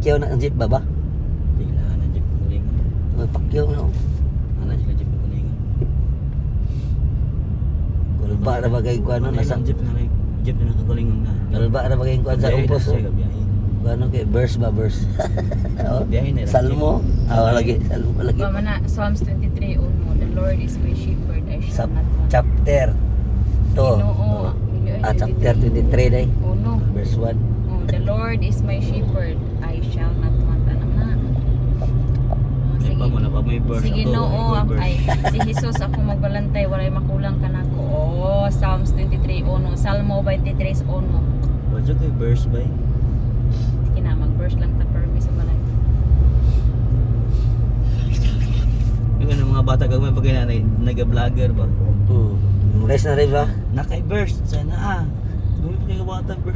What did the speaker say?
Pakyaw na ang jeep ba ba? Pila na jeep kulingan. Pakyaw na. Ana sila jeep kulingan. Kulba na bagay ko ano nasa jeep na nakakulingan na. kulba na bagay ko sa upos. Ano kay verse ba verse? Biyahe na. Salmo. Lagi salmo lagi. Mama na, Psalms 23, the Lord is my shepherd, I Sa shall not want. chapter 2. Ginoo. Chapter 23 day. Uno. Verse 1. The Lord is my shepherd, I shall not want. Ano na? Sige pa mo na pa may verse Sige, ako. no, ay, si Jesus ako magbalantay, walay makulang ka na ko. Oh, Psalms 23, Salmo 23, What's it verse by? Sige na, mag-verse lang ta permi sa balay. Yung ano, mga bata kag may bagay na nag-vlogger ba? Memorize na rin ba? Nakay verse sana Dumi pa kayo bata verse